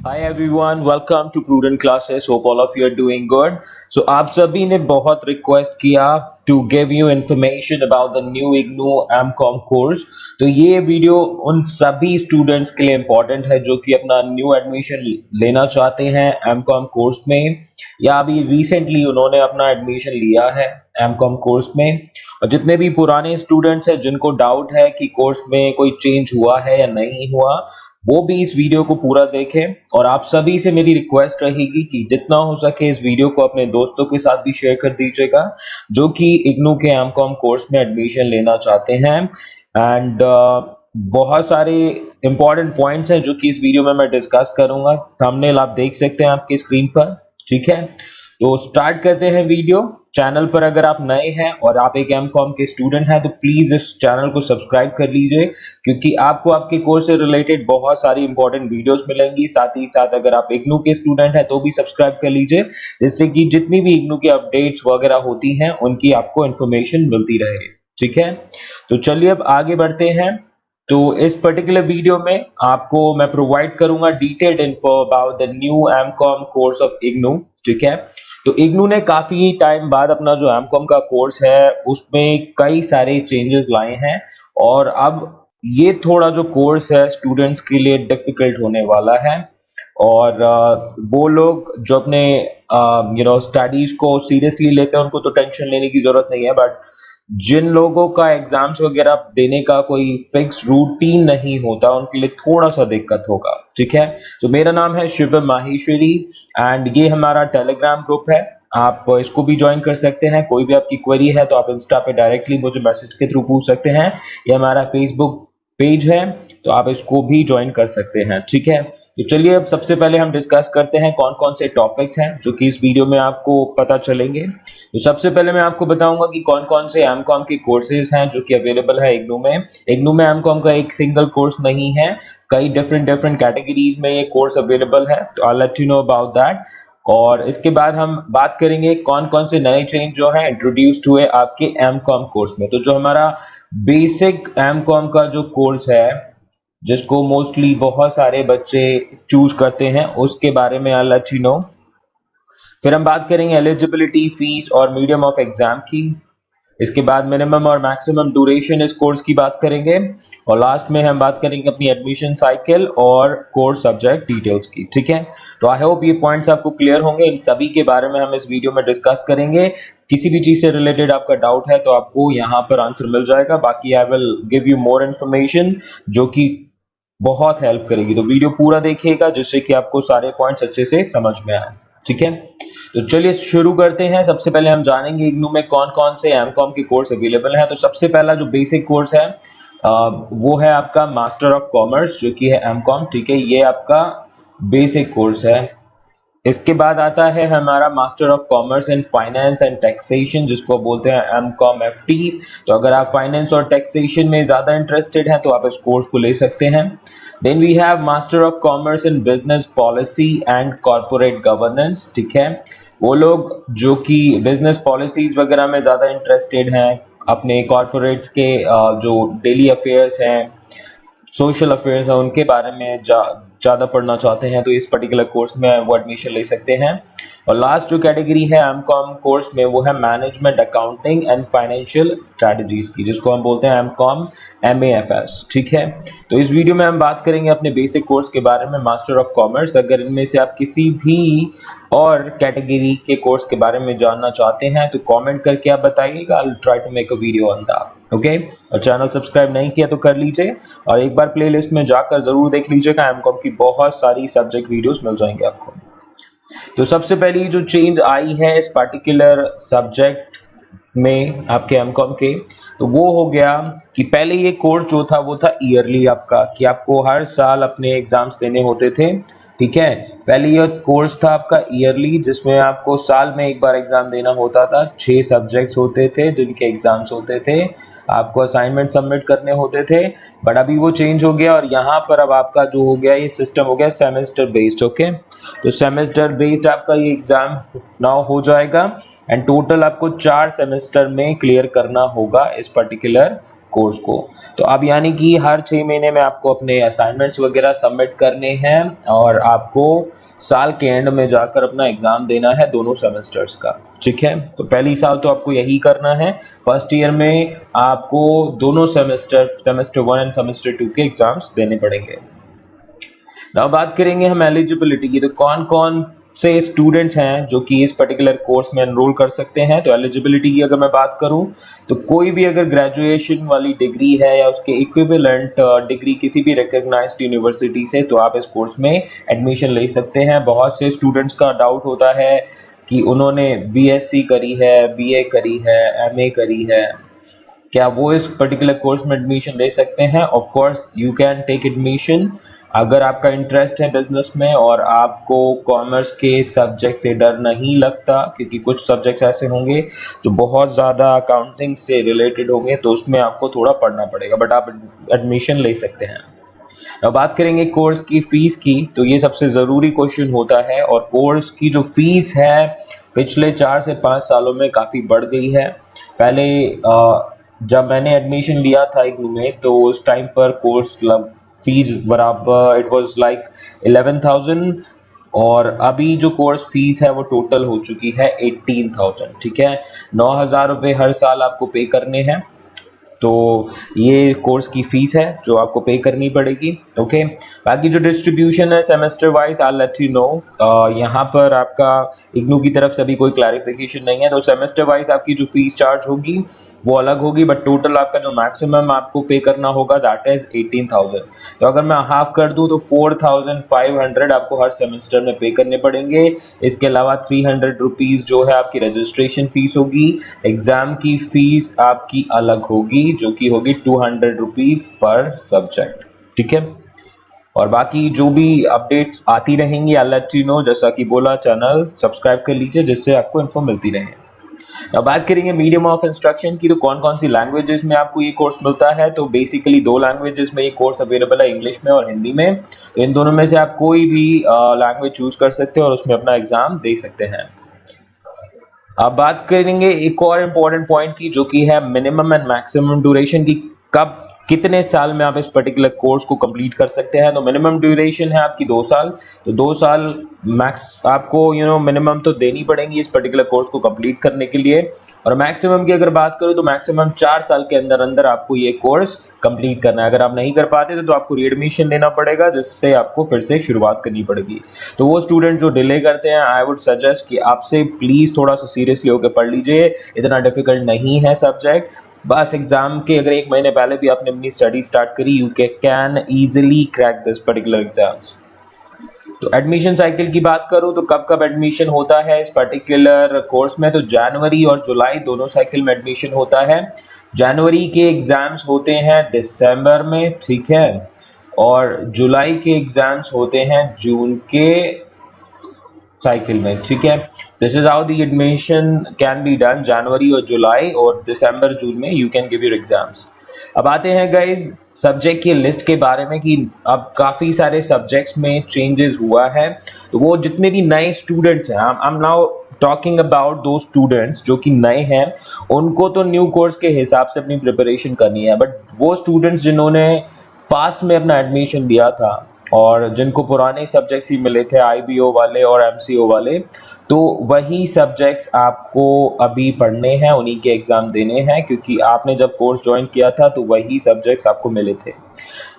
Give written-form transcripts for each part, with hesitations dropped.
Hi everyone, welcome to Prudent Classes. Hope all of you are doing good. So आप सभी ने बहुत request किया to give you information about the new IGNOU M.Com course. तो ये video उन सभी स्टूडेंट्स के लिए इम्पोर्टेंट है जो कि अपना न्यू एडमिशन लेना चाहते हैं M.Com कोर्स में, या अभी रिसेंटली उन्होंने अपना एडमिशन लिया है M.Com कोर्स में, और जितने भी पुराने स्टूडेंट्स हैं जिनको डाउट है कि कोर्स में कोई चेंज हुआ है या नहीं हुआ, वो भी इस वीडियो को पूरा देखें। और आप सभी से मेरी रिक्वेस्ट रहेगी कि जितना हो सके इस वीडियो को अपने दोस्तों के साथ भी शेयर कर दीजिएगा जो कि इग्नू के M.Com कोर्स में एडमिशन लेना चाहते हैं। एंड बहुत सारे इंपॉर्टेंट पॉइंट्स हैं जो कि इस वीडियो में मैं डिस्कस करूंगा। थंबनेल आप देख सकते हैं आपकी स्क्रीन पर, ठीक है। तो स्टार्ट करते हैं वीडियो। चैनल पर अगर आप नए हैं और आप एक M.Com के स्टूडेंट हैं तो प्लीज इस चैनल को सब्सक्राइब कर लीजिए, क्योंकि आपको आपके कोर्स से रिलेटेड बहुत सारी इंपॉर्टेंट वीडियोस मिलेंगी। साथ ही साथ अगर आप इग्नू के स्टूडेंट हैं तो भी सब्सक्राइब कर लीजिए, जिससे कि जितनी भी इग्नू की अपडेट्स वगैरह होती हैं उनकी आपको इंफॉर्मेशन मिलती रहे, ठीक है। तो चलिए अब आगे बढ़ते हैं। तो इस पर्टिकुलर वीडियो में आपको मैं प्रोवाइड करूंगा detailed info about the new M.Com course of IGNOU, ठीक है। तो इग्नू ने काफी टाइम बाद अपना जो M.Com का कोर्स है उसमें कई सारे चेंजेस लाए हैं, और अब ये थोड़ा जो कोर्स है स्टूडेंट्स के लिए डिफिकल्ट होने वाला है। और वो लोग जो अपने स्टडीज को सीरियसली लेते हैं उनको तो टेंशन लेने की जरूरत नहीं है, बट जिन लोगों का एग्जाम्स वगैरह देने का कोई फिक्स रूटीन नहीं होता उनके लिए थोड़ा सा दिक्कत होगा, ठीक है। तो मेरा नाम है शिवम माहेश्वरी एंड ये हमारा टेलीग्राम ग्रुप है, आप इसको भी ज्वाइन कर सकते हैं। कोई भी आपकी क्वेरी है तो आप इंस्टा पे डायरेक्टली मुझे मैसेज के थ्रू पूछ सकते हैं, ये हमारा फेसबुक पेज है तो आप इसको भी ज्वाइन कर सकते हैं, ठीक है। तो चलिए अब सबसे पहले हम डिस्कस करते हैं कौन कौन से टॉपिक्स हैं जो कि इस वीडियो में आपको पता चलेंगे। तो सबसे पहले मैं आपको बताऊंगा कि कौन कौन से M.Com के कोर्सेज हैं जो कि अवेलेबल है इग्नू में। इग्नू में M.Com का एक सिंगल कोर्स नहीं है, कई डिफरेंट कैटेगरीज में ये कोर्स अवेलेबल है, तो I let you know about that. और इसके बाद हम बात करेंगे कौन कौन से नए चेंज जो हैं इंट्रोड्यूस्ड हुए आपके M.Com कोर्स में। तो जो हमारा बेसिक M.Com का जो कोर्स है जिसको मोस्टली बहुत सारे बच्चे चूज करते हैं उसके बारे में आई लेट यू नो। फिर हम बात करेंगे एलिजिबिलिटी, फीस और मीडियम ऑफ एग्जाम की। इसके बाद मिनिमम और मैक्सिमम ड्यूरेशन इस कोर्स की बात करेंगे, और लास्ट में हम बात करेंगे अपनी एडमिशन साइकिल और कोर्स सब्जेक्ट डिटेल्स की, ठीक है। तो आई होप ये पॉइंट्स आपको क्लियर होंगे। इन सभी के बारे में हम इस वीडियो में डिस्कस करेंगे। किसी भी चीज से रिलेटेड आपका डाउट है तो आपको यहाँ पर आंसर मिल जाएगा। बाकी I will give you more information जो कि बहुत हेल्प करेगी। तो वीडियो पूरा देखिएगा जिससे कि आपको सारे पॉइंट्स अच्छे से समझ में आए, ठीक है। तो चलिए शुरू करते हैं। सबसे पहले हम जानेंगे इग्नू में कौन कौन से M.Com के कोर्स अवेलेबल हैं। तो सबसे पहला जो बेसिक कोर्स है वो है आपका मास्टर ऑफ कॉमर्स जो कि है M.Com, ठीक है। ये आपका बेसिक कोर्स है। इसके बाद आता है हमारा master of commerce in finance and taxation जिसको बोलते हैं M.Com FT। तो अगर आप फाइनेंस और टैक्सेशन में ज्यादा इंटरेस्टेड हैं तो आप इस कोर्स को ले सकते हैं। Then we have master of commerce in business policy and corporate governance, ठीक है। वो लोग जो कि बिजनेस पॉलिसीज वगैरह में ज्यादा इंटरेस्टेड हैं, अपने कॉर्पोरेट्स के जो डेली अफेयर्स हैं, सोशल अफेयर्स है, उनके बारे में ज़्यादा पढ़ना चाहते हैं तो इस पर्टिकुलर कोर्स में वो एडमिशन ले सकते हैं। और लास्ट जो कैटेगरी है M.Com कोर्स में वो है management accounting and financial strategies की, जिसको हम बोलते हैं M.Com MAFS, ठीक है। तो इस वीडियो में हम बात करेंगे अपने बेसिक कोर्स के बारे में, मास्टर ऑफ कॉमर्स। अगर इनमें से आप किसी भी और कैटेगरी के कोर्स के बारे में जानना चाहते हैं तो कमेंट करके आप बताइएगा, I will try to make a video on that, okay. और चैनल सब्सक्राइब नहीं किया तो कर लीजिए, और एक बार प्लेलिस्ट में जाकर जरूर देख लीजिएगा, M.Com की बहुत सारी सब्जेक्ट वीडियोस मिल जाएंगे आपको। तो सबसे पहली जो चेंज आई है इस पर्टिकुलर सब्जेक्ट में आपके M.Com के, तो वो हो गया कि पहले ये कोर्स जो था वो था ईयरली आपका, कि आपको हर साल अपने एग्जाम्स देने होते थे, ठीक है। पहले ये कोर्स था आपका ईयरली जिसमें आपको साल में एक बार एग्जाम देना होता था। 6 सब्जेक्ट्स होते थे जिनके एग्जाम्स होते थे, आपको असाइनमेंट सबमिट करने होते थे। बट अभी वो चेंज हो गया और यहाँ पर अब आपका जो हो गया ये सिस्टम हो गया सेमेस्टर बेस्ड, ओके। तो सेमेस्टर बेस्ड आपका ये एग्जाम नाउ हो जाएगा एंड टोटल आपको 4 सेमेस्टर में क्लियर करना होगा इस पर्टिकुलर कोर्स को। तो अब यानी कि हर 6 महीने में आपको अपने असाइनमेंट्स वगैरह सबमिट करने हैं और आपको साल के एंड में जाकर अपना एग्जाम देना है दोनों सेमेस्टर्स का, ठीक है। तो पहली साल तो आपको यही करना है, फर्स्ट ईयर में आपको दोनों सेमेस्टर 1 एंड सेमेस्टर 2 के एग्जाम्स देने पड़ेंगे। अब बात करेंगे हम एलिजिबिलिटी की, तो कौन कौन से स्टूडेंट्स हैं जो कि इस पर्टिकुलर कोर्स में एनरोल कर सकते हैं। तो एलिजिबिलिटी की अगर मैं बात करूं तो कोई भी अगर ग्रेजुएशन वाली डिग्री है या उसके इक्विवेलेंट डिग्री किसी भी रिकॉग्नाइज्ड यूनिवर्सिटी से, तो आप इस कोर्स में एडमिशन ले सकते हैं। बहुत से स्टूडेंट्स का डाउट होता है कि उन्होंने बीएससी करी है, बीए करी है, एमए करी है, क्या वो इस पर्टिकुलर कोर्स में एडमिशन ले सकते हैं। Of course you can take admission अगर आपका इंटरेस्ट है बिजनेस में और आपको कॉमर्स के सब्जेक्ट से डर नहीं लगता, क्योंकि कुछ सब्जेक्ट्स ऐसे होंगे जो बहुत ज़्यादा अकाउंटिंग से रिलेटेड होंगे, तो उसमें आपको थोड़ा पढ़ना पड़ेगा, बट आप एडमिशन ले सकते हैं। अब बात करेंगे कोर्स की फीस की, तो ये सबसे ज़रूरी क्वेश्चन होता है। और कोर्स की जो फीस है पिछले 4 से 5 सालों में काफ़ी बढ़ गई है। पहले जब मैंने एडमिशन लिया था इग्नू में, तो उस टाइम पर कोर्स फीस बराबर इट वाज लाइक 11,000, और अभी जो कोर्स फीस है वो टोटल हो चुकी है 18,000, ठीक है। 9,000 रुपये हर साल आपको पे करने हैं। तो ये कोर्स की फीस है जो आपको पे करनी पड़ेगी, ओके। बाकी जो डिस्ट्रीब्यूशन है semester wise I let you know, यहाँ पर आपका इग्नू की तरफ से अभी कोई क्लैरिफिकेशन नहीं है। तो सेमेस्टर वाइज आपकी जो फीस चार्ज होगी वो अलग होगी, बट टोटल आपका जो मैक्सिमम आपको पे करना होगा दैट इज 18,000। तो अगर मैं हाफ कर दूं तो 4,500 आपको हर सेमेस्टर में पे करने पड़ेंगे। इसके अलावा 300 रुपीज जो है आपकी रजिस्ट्रेशन फीस होगी। एग्जाम की फीस आपकी अलग होगी जो कि होगी 200 रुपीज पर सब्जेक्ट, ठीक है। और बाकी जो भी अपडेट्स आती रहेंगी आई लेट यू नो। जैसा कि बोला, चैनल सब्सक्राइब कर लीजिए जिससे आपको इन्फो मिलती रहे। अब बात करेंगे मीडियम ऑफ इंस्ट्रक्शन की, तो कौन कौन सी लैंग्वेजेस में आपको ये कोर्स मिलता है। तो बेसिकली 2 लैंग्वेजेस में ये कोर्स अवेलेबल है, इंग्लिश में और हिंदी में। तो इन दोनों में से आप कोई भी लैंग्वेज चूज कर सकते हो और उसमें अपना एग्जाम दे सकते हैं। अब बात करेंगे एक और इम्पोर्टेंट पॉइंट की, जो कि है मिनिमम एंड मैक्सिमम ड्यूरेशन की, कब कितने साल में आप इस पर्टिकुलर कोर्स को कंप्लीट कर सकते हैं। तो मिनिमम ड्यूरेशन है आपकी 2 साल, तो 2 साल मैक्स आपको मिनिमम तो देनी पड़ेंगी इस पर्टिकुलर कोर्स को कंप्लीट करने के लिए। और मैक्सिमम की अगर बात करूं तो मैक्सिमम 4 साल के अंदर अंदर आपको ये कोर्स कंप्लीट करना है। अगर आप नहीं कर पाते तो आपको रीएडमिशन लेना पड़ेगा, जिससे आपको फिर से शुरुआत करनी पड़ेगी। तो वो स्टूडेंट जो डिले करते हैं, आई वुड सजेस्ट कि आपसे प्लीज थोड़ा सा सीरियसली होकर पढ़ लीजिए, इतना डिफिकल्ट नहीं है सब्जेक्ट। बस एग्जाम के अगर 1 महीने पहले भी आपने अपनी स्टडी स्टार्ट करी, you can easily crack this particular exams. तो एडमिशन साइकिल की बात करूं तो कब कब एडमिशन होता है इस पर्टिकुलर कोर्स में, तो जनवरी और जुलाई दोनों साइकिल में एडमिशन होता है। जनवरी के एग्जाम्स होते हैं दिसंबर में, ठीक है, और जुलाई के एग्जाम्स होते हैं जून के साइकिल में, ठीक है। This is how the admission can be done, जनवरी और जुलाई, और दिसंबर जून में you can give your exams. अब आते हैं गाइज सब्जेक्ट की लिस्ट के बारे में कि अब काफ़ी सारे सब्जेक्ट्स में चेंजेस हुआ है। तो वो जितने भी नए स्टूडेंट्स हैं, I am now talking about दो स्टूडेंट्स जो कि नए हैं, उनको तो न्यू कोर्स के हिसाब से अपनी प्रिपरेशन करनी है। बट वो स्टूडेंट्स जिन्होंने पास्ट में अपना एडमिशन दिया था और जिनको पुराने सब्जेक्ट्स ही मिले थे, आईबीओ वाले और एमसीओ वाले, तो वही सब्जेक्ट्स आपको अभी पढ़ने हैं, उन्हीं के एग्ज़ाम देने हैं, क्योंकि आपने जब कोर्स ज्वाइन किया था तो वही सब्जेक्ट्स आपको मिले थे।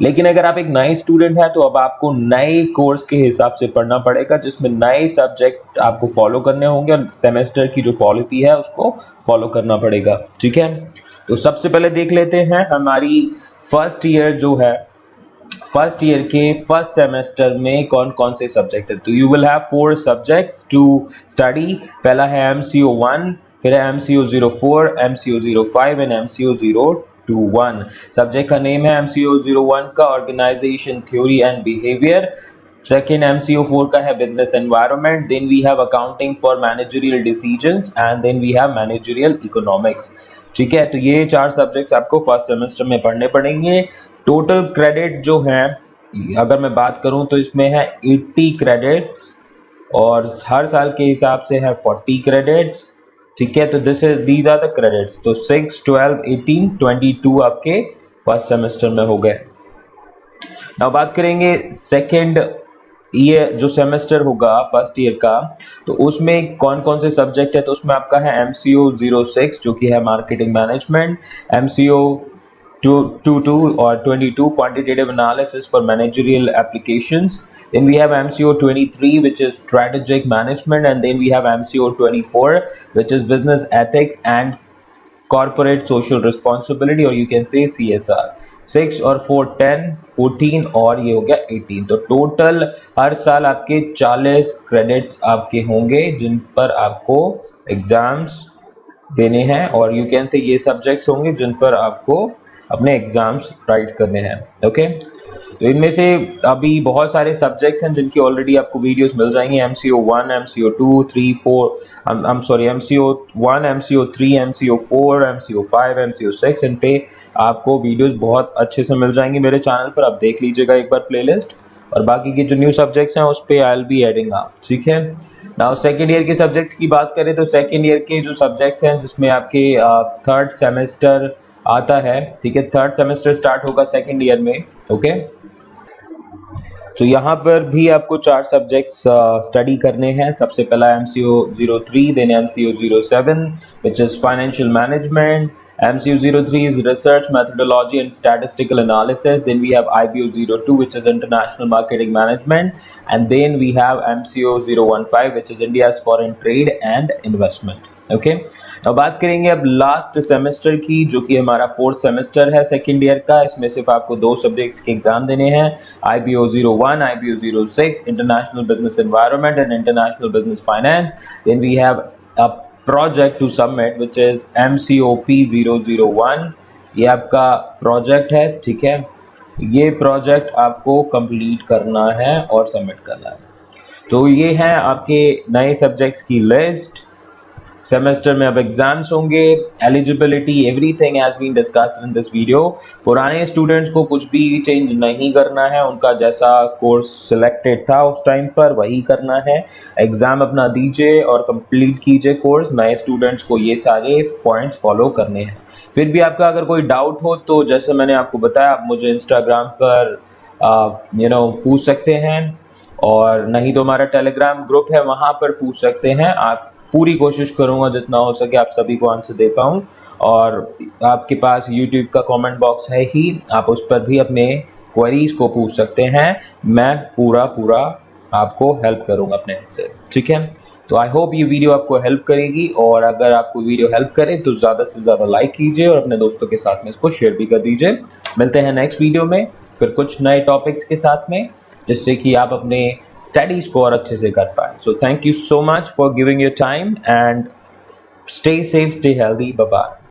लेकिन अगर आप एक नए स्टूडेंट हैं तो अब आपको नए कोर्स के हिसाब से पढ़ना पड़ेगा, जिसमें नए सब्जेक्ट आपको फॉलो करने होंगे और सेमेस्टर की जो पॉलिसी है उसको फॉलो करना पड़ेगा, ठीक है। तो सबसे पहले देख लेते हैं हमारी फर्स्ट ईयर जो है, फर्स्ट ईयर के फर्स्ट सेमेस्टर में कौन कौन से सब्जेक्ट है। तो you will have 4 subjects to study. पहला है MCO 1, फिर है MCO 04, MCO 05 and MCO 021। Subject का नेम है MCO 01 का organisation theory and behaviour. Second MCO 4 का है business environment. Then we have accounting for managerial decisions and then we have managerial economics, ठीक है। तो ये 4 सब्जेक्ट्स आपको फर्स्ट सेमेस्टर में पढ़ने पड़ेंगे। टोटल क्रेडिट जो है, अगर मैं बात करूं तो इसमें है 80 क्रेडिट्स और हर साल के हिसाब से है 40 क्रेडिट्स, ठीक है, तो दीज आर द क्रेडिट्स। तो 6, 12, 18, 22 आपके फर्स्ट सेमेस्टर में हो गए। अब बात करेंगे सेकेंड ये जो सेमेस्टर होगा फर्स्ट ईयर का, तो उसमें कौन कौन से सब्जेक्ट है। तो उसमें आपका है MCO 06 जो कि है मार्केटिंग मैनेजमेंट, MCO 22 और 22 quantitative analysis for managerial applications. Then we have MCO 23 which is strategic management, and then we have MCO 24 which is business ethics and corporate social responsibility, और you can say CSR। 6 और 4 10, 14 और ये हो गया 18। तो total हर साल आपके 40 credits आपके होंगे जिन पर आपको एग्जाम्स देने हैं, और यू कैन से ये सब्जेक्ट्स होंगे जिन पर आपको अपने एग्जाम्स राइट करने हैं। ओके, तो इनमें से अभी बहुत सारे सब्जेक्ट्स हैं जिनकी ऑलरेडी आपको वीडियोस मिल जाएंगी। MCO 1, MCO 2, 3, 4, MCO 1, MCO 3, MCO 4, MCO 5, MCO 6, इन पे आपको वीडियोस बहुत अच्छे से मिल जाएंगी मेरे चैनल पर। आप देख लीजिएगा एक बार प्लेलिस्ट, और बाकी के जो न्यू सब्जेक्ट्स हैं उस पे आई विल बी एडिंग आप, ठीक है। नाउ सेकेंड ईयर के सब्जेक्ट्स की बात करें तो सेकेंड ईयर के जो सब्जेक्ट्स हैं जिसमें आपके थर्ड सेमेस्टर आता है, ठीक है, थर्ड सेमेस्टर स्टार्ट होगा सेकेंड ईयर में। ओके, तो यहाँ पर भी आपको 4 सब्जेक्ट्स स्टडी करने हैं। सबसे पहला MCO 03, then MCO 07 which is financial management, MCO 03 is research methodology and statistical analysis, then we have IBO 02 which is international marketing management, and then we have MCO 015 which is India's foreign trade and investment। Okay, अब बात करेंगे अब last semester की जो कि हमारा fourth semester है second year का। इसमें सिर्फ आपको 2 सब्जेक्ट्स के एग्जाम देने हैं, IBO 01, IBO 06, international business environment and international business finance. Then we have a project to submit which is MCOP 001। ये आपका प्रोजेक्ट है, ठीक है, ये प्रोजेक्ट आपको कंप्लीट करना है और सबमिट करना है। तो ये हैं आपके नए सब्जेक्ट्स की लिस्ट। सेमेस्टर में अब एग्जाम्स होंगे, eligibility, everything has been discussed in this video. पुराने स्टूडेंट्स को कुछ भी चेंज नहीं करना है, उनका जैसा कोर्स सिलेक्टेड था उस टाइम पर वही करना है। एग्जाम अपना दीजिए और कंप्लीट कीजिए कोर्स। नए स्टूडेंट्स को ये सारे पॉइंट्स फॉलो करने हैं। फिर भी आपका अगर कोई डाउट हो तो जैसे मैंने आपको बताया, आप मुझे इंस्टाग्राम पर पूछ सकते हैं, और नहीं तो हमारा टेलीग्राम ग्रुप है वहाँ पर पूछ सकते हैं आप। पूरी कोशिश करूंगा जितना हो सके आप सभी को आंसर दे पाऊँ, और आपके पास यूट्यूब का कमेंट बॉक्स है ही, आप उस पर भी अपने क्वेरीज को पूछ सकते हैं। मैं पूरा आपको हेल्प करूंगा अपने एंड से, ठीक है। तो आई होप ये वीडियो आपको हेल्प करेगी, और अगर आपको वीडियो हेल्प करे तो ज़्यादा से ज़्यादा लाइक कीजिए और अपने दोस्तों के साथ में इसको शेयर भी कर दीजिए। मिलते हैं नेक्स्ट वीडियो में फिर कुछ नए टॉपिक्स के साथ में, जिससे कि आप अपने स्टडीज को और अच्छे से कर पाए। So thank you so much for giving your time and stay safe, stay healthy, bye bye.